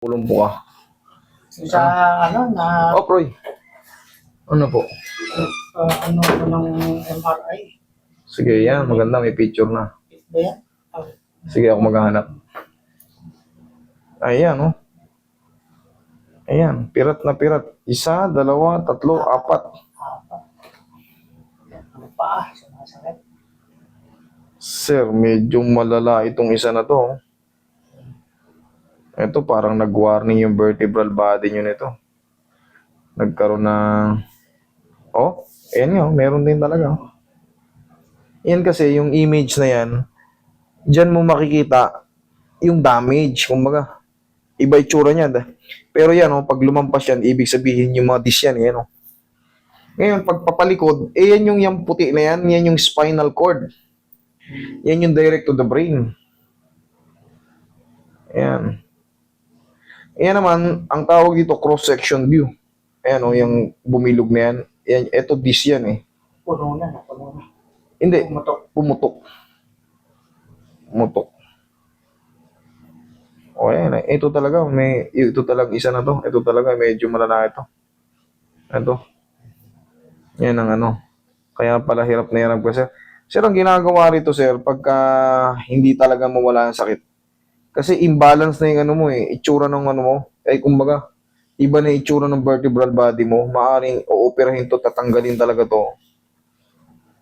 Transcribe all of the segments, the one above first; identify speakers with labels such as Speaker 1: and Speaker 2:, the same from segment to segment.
Speaker 1: Tulong po ka.
Speaker 2: Sa ano na
Speaker 1: Oh, Proy. Ano po?
Speaker 2: ano ko ng MRI.
Speaker 1: Sige, yan. Maganda. May picture na.
Speaker 2: Ba yan? Oh,
Speaker 1: Sige, ako maghahanap. Ayan, oh. Ayan. Pirat na pirat. Isa, dalawa, tatlo, apat.
Speaker 2: apat. Ano pa? Sumasakit.
Speaker 1: Sir, medyo malala itong isa na to. Oh. Ito, parang nag-warning yung vertebral body nyo nito. Nagkaroon ng... Oh, ayan nga. Meron din talaga. Yan kasi, yung image na yan, dyan mo makikita yung damage. Kumbaga, iba itsura niya. Pero yan, oh, pag lumampas yan, ibig sabihin yung mga disc yan. Yan, oh. Ngayon, pag papalikod, yan yung puti na yan. Yan yung spinal cord. Yan yung direct to the brain. Ayan. Ayan naman, ang tawag dito, cross-section view. Ayan, oh, yung bumilog na yan. Yan, ito disc yan, eh.
Speaker 2: Puno na.
Speaker 1: Hindi,
Speaker 2: Pumutok.
Speaker 1: pumutok. Pumutok. O ayan, ito talaga, ito talaga isa na to. Ito talaga, medyo malala ito. Ito. Yan ang ano. Kaya pala hirap na hirap ko, sir. Sir, ang ginagawa rito, sir, pagka hindi talaga mawala ang sakit. Kasi imbalance na yung ano mo eh, itsura ng ano mo. Eh, kumbaga, iba na yung itsura ng vertebral body mo. Maaring ooperahin to, tatanggalin talaga to.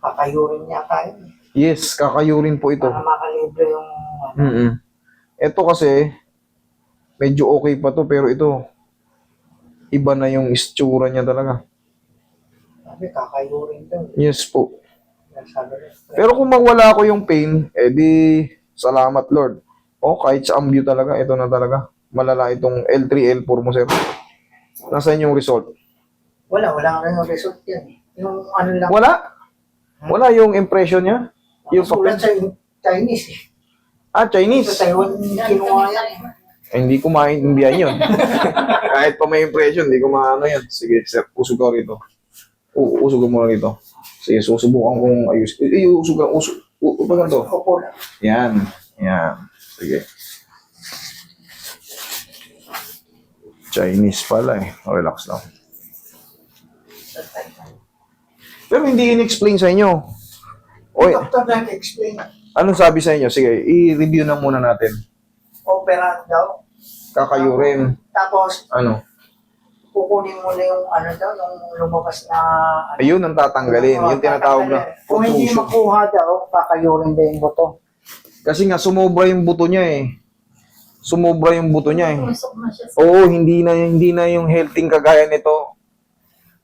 Speaker 2: Kakayurin niya tayo.
Speaker 1: Yes, kakayurin po ito.
Speaker 2: Para makalibre yung ano.
Speaker 1: Ito kasi, medyo okay pa to, pero ito, iba na yung itsura niya talaga.
Speaker 2: Sabi, kakayurin to.
Speaker 1: Yes po.
Speaker 2: Sabi niya.
Speaker 1: Pero kung mawala ko yung pain, edi, salamat Lord. O, kahit sa ambue talaga, ito na talaga. Malala itong L3, L4 mo, sir. Nasaan yung result?
Speaker 2: Wala rin yung result yan. Yung ano lang.
Speaker 1: Wala. Wala yung impression niya. Yung
Speaker 2: Sulat
Speaker 1: papel.
Speaker 2: sa Chinese eh.
Speaker 1: Ah, Chinese.
Speaker 2: Sa Taiwan, kinuha yan eh.
Speaker 1: Eh, hindi ko maintindihan yun. Kahit pa may impression, hindi ko maano yan. Sige, sir, usog ka rito. Usog mo lang rito. Sige, susubukan kong ayus. Usog ka, usog. Upag to.
Speaker 2: Opo na.
Speaker 1: Yan. Yan. Sige. Chinese pala eh. Relax lang. Pero hindi in-explain sa inyo. Oy,
Speaker 2: Doctor nag-explain.
Speaker 1: anong sabi sa inyo? Sige, i-review na muna natin.
Speaker 2: Opera daw.
Speaker 1: Kakayurin.
Speaker 2: Tapos,
Speaker 1: Ano?
Speaker 2: kukunin mo na yung ano daw, yung lumabas na ano.
Speaker 1: Ayun ang tatanggalin. Yung tinatawag na
Speaker 2: Kung hindi
Speaker 1: protrusion.
Speaker 2: makuha daw, kakayurin din yung buto.
Speaker 1: Kasi nga, sumobra yung buto niya eh. Sumobra yung buto niya eh.
Speaker 3: Pumasok na siya sa...
Speaker 1: Oo, hindi na yung healthy kagaya nito.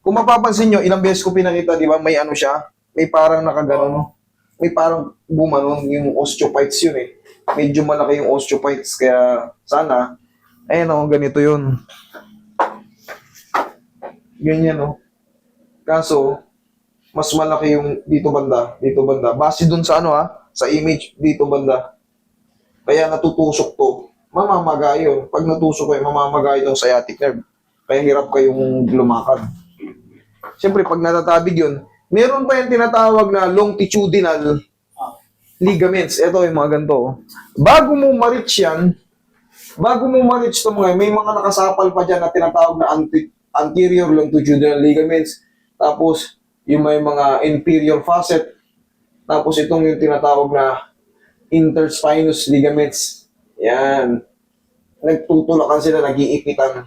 Speaker 1: Kung mapapansin nyo, ilang beses ko pinakita, di ba, may ano siya, may parang nakaganon, may parang bumanon, yung osteophytes yun eh. Medyo malaki yung osteophytes, kaya sana, ayun o, ganito yun. Ganyan o. Kaso, mas malaki yung dito banda. Base dun sa ano sa image, dito banda. Kaya natutusok to, mamamaga yun. Pag natusok ko yun, mamamaga yung sciatic nerve. Kaya hirap kayong lumakad. Siyempre, pag natatabig yun, meron pa yung tinatawag na longitudinal ligaments. Ito yung mga ganito. Oh. Bago mo ma-reach yan, ito mga, may mga nakasapal pa dyan na tinatawag na anterior longitudinal ligaments. Tapos, yung may mga inferior facet. Tapos, itong yung tinatawag na interspinous ligaments. Yan. Nagtutulakan sila, nag-iipitan.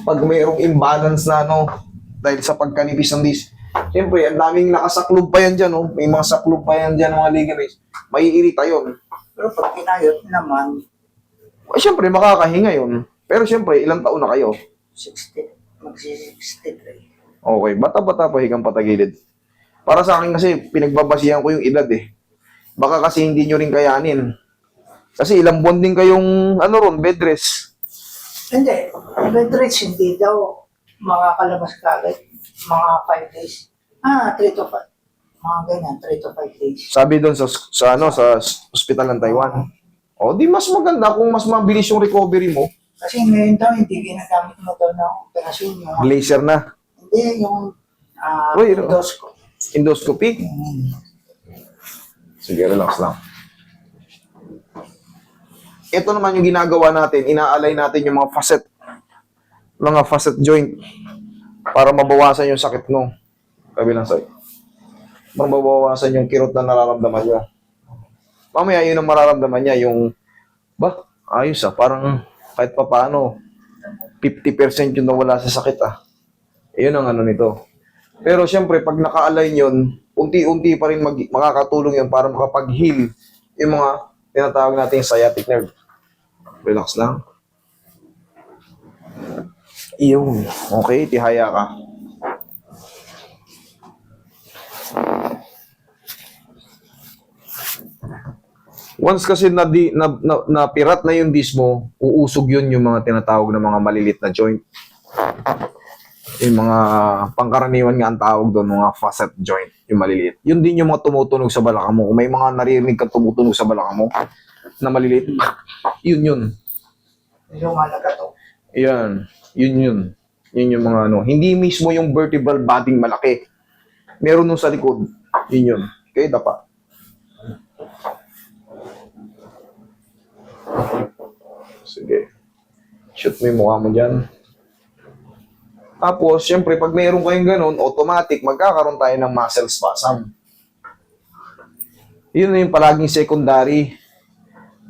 Speaker 1: Pag mayroong imbalance na dahil sa pagkanipis ng disc, siyempre, ang daming nakasaklob pa yan dyan, may mga saklob pa yan dyan, mga ligaments, maiirita yun.
Speaker 2: Pero pag pinayot naman,
Speaker 1: Siyempre, makakahinga yun. Pero siyempre, ilang taon na kayo?
Speaker 2: 60, magsi-63.
Speaker 1: Okay, bata-bata pa higang patagilid. Para sa akin kasi, pinagbabasihan ko yung edad eh. Baka kasi hindi nyo rin kayanin. Kasi ilang buwan din kayong, bed rest.
Speaker 2: Hindi, bed rest, hindi daw makakalabas kagad. Mga 5 days. 3 to 5. Mga ganyan, 3 to 5 days.
Speaker 1: Sabi doon sa ospital ng Taiwan. O, di mas maganda kung mas mabilis yung recovery mo.
Speaker 2: Kasi ngayon daw, hindi ginagamit mo daw na operasyon yung...
Speaker 1: Glacier na.
Speaker 2: Hindi, yung
Speaker 1: Uy,
Speaker 2: endoscopy.
Speaker 1: Endoscopy. Sige, relax lang. ito naman yung ginagawa natin, inaalay natin yung mga facet joint para mabawasan yung sakit no. Kabilang side. Para mabawasan yung kirot na nararamdaman nyo. Mamaya yun ang mararamdaman niya, yung, ayos parang kahit pa paano, 50% yung nawala sa sakit Yun ang ano nito. Pero syempre, pag naka-align yun, unti-unti pa rin makakatulong yun para makapag-heal yung mga tinatawag nating sciatic nerve. Relax lang. Iyon. Okay, tihaya ka. Once kasi napirat na yung disc mo, uusog yun yung mga tinatawag na mga malilit na joint. Yung mga pangkaraniwan nga ang tawag doon, mga facet joint, yung maliliit. Yun din yung mga tumutunog sa balakang mo. Kung may mga naririnig ka tumutunog sa balakang mo na maliliit, yun.
Speaker 2: Lumalaga to.
Speaker 1: Yan. Yun yung mga ano. Hindi mismo yung vertebral body malaki. Meron nung sa likod. Yun. Okay, dapa. Sige. Shoot mo yung mukha mo dyan. Tapos, syempre, pag mayroon kayong ganun, automatic, magkakaroon tayo ng muscle spasm. Yun na yung palaging secondary.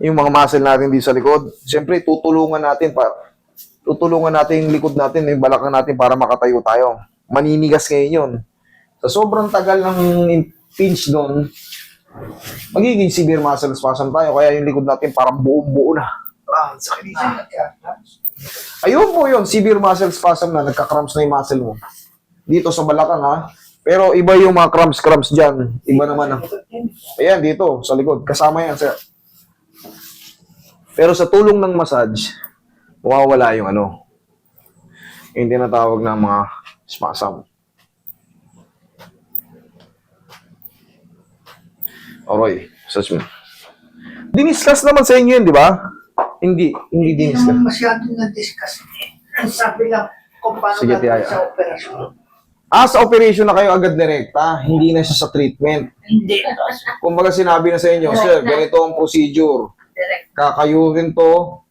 Speaker 1: Yung mga muscle natin dito sa likod. Syempre, tutulungan natin yung likod natin, yung balakang natin para makatayo tayo. Maninigas ngayon yun. Sa sobrang tagal ng pinch doon, magiging severe muscle spasm tayo. Kaya yung likod natin parang buong-buo na. Sakit. Ayun po yun, severe muscle spasm na, nagka-cramps na yung muscle mo. Dito sa balakang Pero iba yung mga cramps dyan. Iba naman Ayan, dito, sa likod. Kasama yan, sir. Pero sa tulong ng massage, mawawala yung yung tinatawag na mga spasm. Alright, massage mo. Diniscuss naman sa inyo yun, di ba? Hindi
Speaker 2: Hindi
Speaker 1: diniscuss.
Speaker 2: naman masyadong na-discuss. Ang sabi lang kung paano
Speaker 1: Sige,
Speaker 2: natin
Speaker 1: tiyaya.
Speaker 2: sa operasyon.
Speaker 1: Sa operation na kayo agad direkta, hindi na siya sa treatment.
Speaker 2: Hindi.
Speaker 1: Kumbaga sinabi na sa inyo, sir, ganito ang procedure. Kakayuhin to,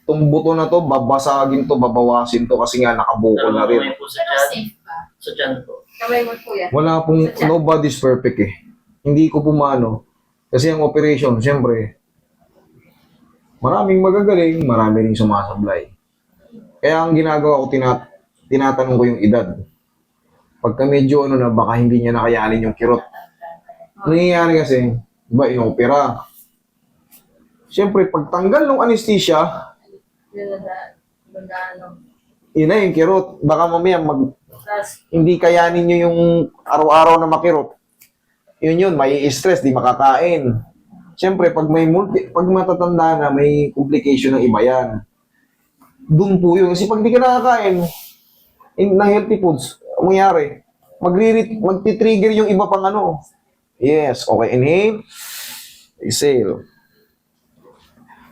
Speaker 1: itong buto na to, babasagin to, babawasin to kasi nga nakabukol na rin.
Speaker 3: Po sa tiyan. Sa tiyan po.
Speaker 4: Kamay mo po yan.
Speaker 1: Wala pong, nobody's perfect Hindi ko pumano. Kasi ang operation, siyempre, maraming magagaling, marami ring sumasablay. Kaya ang ginagawa ko, tinatanong ko yung edad. Pagka medyo baka hindi niya nakayanin yung kirot. Nangyayari kasi, iba inopera. Siyempre, pagtanggal ng anesthesia, yun na yung kirot. Baka mamaya hindi kayanin nyo yung araw-araw na makirot. Yun, may stress, di makakain. Siyempre, pag matatanda na, may complication ng iba yan. Doon po yun. Kasi pag di ka nakakain ng healthy foods, mangyari, magti-trigger yung iba pang Yes, okay, inhale, exhale.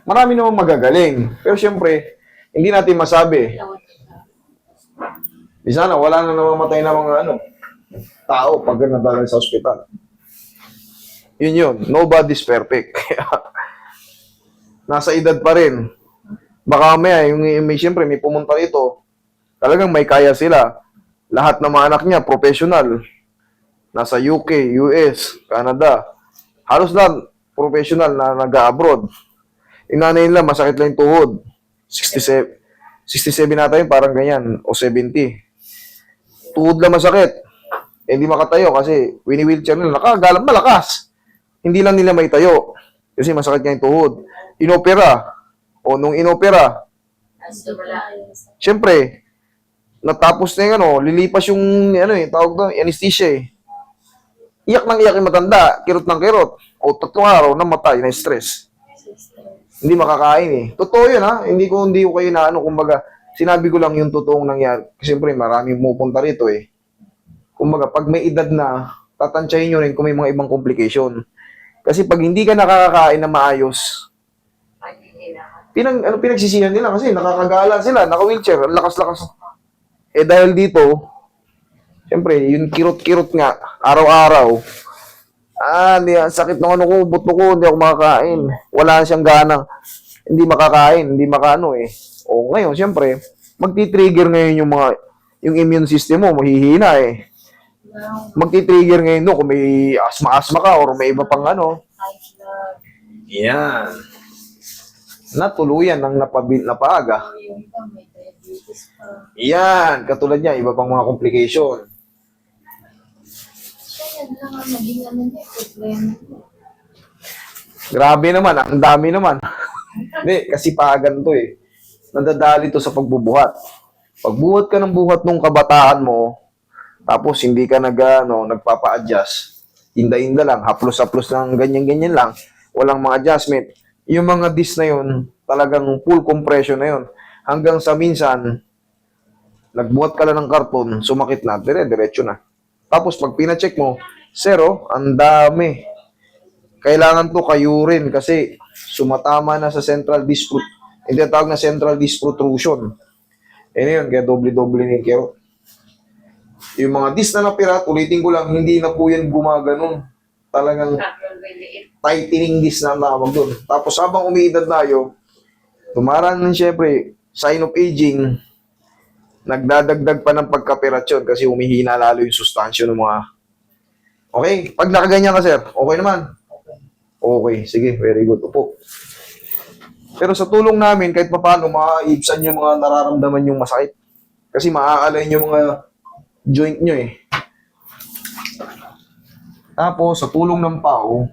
Speaker 1: Marami namang magagaling. Pero siyempre, hindi natin masabi. Di sana, wala na namamatay na mga tao pag nadala sa ospital. Yun. Nobody's perfect. Nasa edad pa rin. Baka siyempre, may pumunta rito. Talagang may kaya sila. Lahat ng mga anak niya, professional. Nasa UK, US, Canada. Halos lahat, professional na nag-abroad. Yung nanay nila, masakit lang yung tuhod. 67 nata yun, parang ganyan. O 70. Tuhod lang masakit. Hindi makatayo kasi wini-wheelchair nila. Nakagalang malakas. Hindi lang nila may tayo. Kasi masakit nga yung tuhod. Inopera. O nung inopera, siyempre, natapos na yung lilipas yung, tawag doon, anesthesia Iyak ng iyak yung matanda, kirot ng kirot. O 3 araw, namatay, na stress. Hindi makakain Totoo yun Hindi ko kayo kumbaga, sinabi ko lang yung totoong nangyari. Kasi siyempre, maraming pumupunta rito Kumbaga, pag may edad na, tatansyahin nyo rin kung may mga ibang complication. Kasi pag hindi ka nakakakain na maayos, pinagsisihan nila kasi nakakagala sila, naka-wheelchair, ang lakas-lakas. Dahil dito, siyempre, yung kirot-kirot nga, araw-araw, sakit ng ko, buto ko, hindi ako makakain. Wala siyang ganang. hindi makakain, hindi makaano eh. O ngayon, siyempre, magti-trigger ngayon yung immune system mo, mahihina eh. Magti-trigger ngayon no, kung may asma-asma ka or may iba pang ano. Yan. Natuluyan ng napaaga. Yan, katulad niya, iba pang mga complication. Grabe naman, ang dami naman. Hindi, kasi pagan to eh. Nadadali to sa pagbubuhat. Pagbuhat ka ng buhat nung kabataan mo, tapos hindi ka nagpapa-adjust, inda-inda lang, haplos-haplos lang, ganyan-ganyan lang, walang mga adjustment. Yung mga disc na yun, talagang full compression na yun. Hanggang sa minsan, nagbuhat ka lang ng karton, sumakit na, diretso na. Tapos pag pina-check mo, zero, ang dami. Kailangan to kayurin kasi sumatama na sa central disc, hindi tawag na central disc protrusion. Yun, kaya doble-doble ni Kero. Yung mga disc na napira, ulitin ko lang, hindi na po yan gumaganon. Talagang tightening disc na ang tawag doon. Tapos habang umiidad tayo, tumaran ng syempre, sign of aging, nagdadagdag pa ng pagkaperasyon kasi humihina lalo yung sustansya ng mga... Okay, pag nakaganyan ka sir, okay naman? Okay, sige, very good. Upo. Pero sa tulong namin, kahit pa paano, maiibsan yung mga nararamdaman yung masakit. Kasi maaalay yung mga joint nyo eh. Tapos, sa tulong ng pao,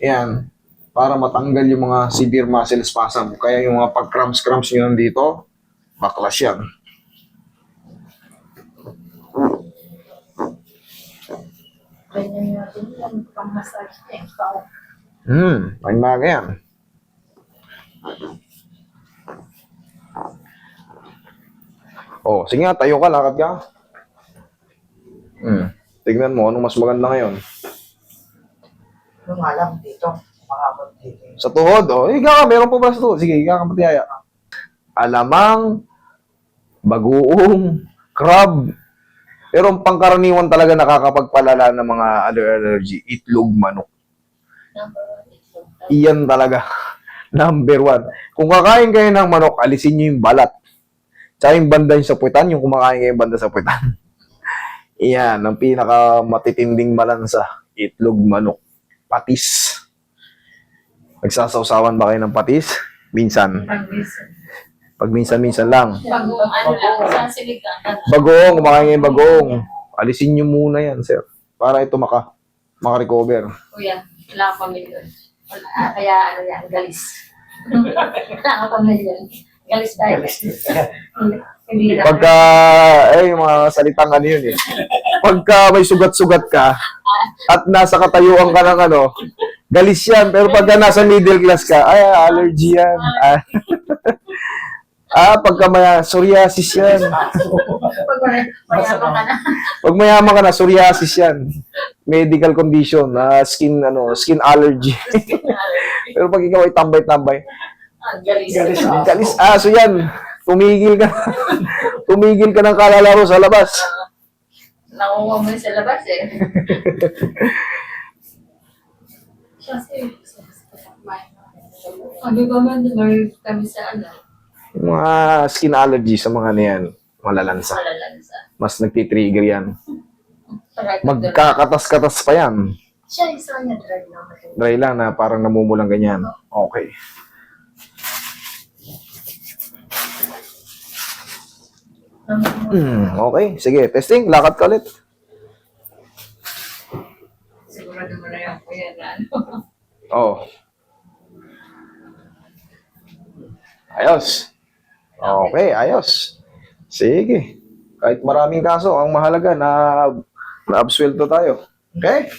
Speaker 1: yan, para matanggal yung mga severe muscle spasm. Kaya yung mga pag-cramps nyo nandito, baklas yan.
Speaker 2: Ganyan natin yan, pang-massage eh.
Speaker 1: Ang mga yan. Oh, sige nga, tayo ka, lakad ka. Tignan mo, anong mas maganda ngayon?
Speaker 2: Yung alam dito, makabot dito.
Speaker 1: Sa tuhod, oh. Ikaw ka, meron po ba sa tuhod? Sige, ikaw ka patiyaya. Alamang, bagoong, crab. Pero ang pangkaraniwan talaga nakakapagpalala ng mga allergy, itlog manok. Iyan talaga. Number 1. Kung kakain kayo ng manok, alisin nyo yung balat. Tsaka yung banda yung sa puwetan, yung kumakain kayo yung banda sa puwetan. Iyan, ang pinakamatitinding malansa. Itlog manok. Patis. Nagsasawsawan ba kayo ng patis? Minsan. Pag minsan-minsan lang.
Speaker 3: Bagong ano lang, sasiligan.
Speaker 1: Bagoong, kumakain kayo yung bagoong. Alisin nyo muna yan, sir. Para ito maka-recover.
Speaker 3: Kuya, wala akong pamilyon. Kaya ano yan, galis. Wala akong pamilyon. Galis tayo. Hindi na.
Speaker 1: Pagka, yung mga salitang ano yun eh. Pagka may sugat-sugat ka, at nasa katayuan ka ng galis yan. Pero pagka nasa middle class ka, ay, allergy yan. Pagka may psoriasis yan.
Speaker 3: Pag mayaman ka na.
Speaker 1: Pag mayaman ka na, psoriasis yan. Medical condition, skin allergy. Pero pag ikaw ay tambay-tambay,
Speaker 3: Galis.
Speaker 1: galis, so yan, tumigil ka. Tumigil ka ng kalalaro sa labas.
Speaker 3: Nakuha mo sa labas eh. Kasi, ano ba man, meron kami sa
Speaker 1: Yung mga skin allergy sa mga niyan, malalansa.
Speaker 3: malalansa.
Speaker 1: Mas nagtitrigger yan. Magkakatas-katas pa yan.
Speaker 3: Siya, isa niya drive naman.
Speaker 1: Dry lang na parang namumulang ganyan. Okay. Okay, sige. Testing, lakad ka ulit.
Speaker 3: Sigurado mo na yan, kuya, na
Speaker 1: Oh. Ayos. Okay, ayos. Sige. Kahit maraming kaso, ang mahalaga na na-absuelto tayo. Okay?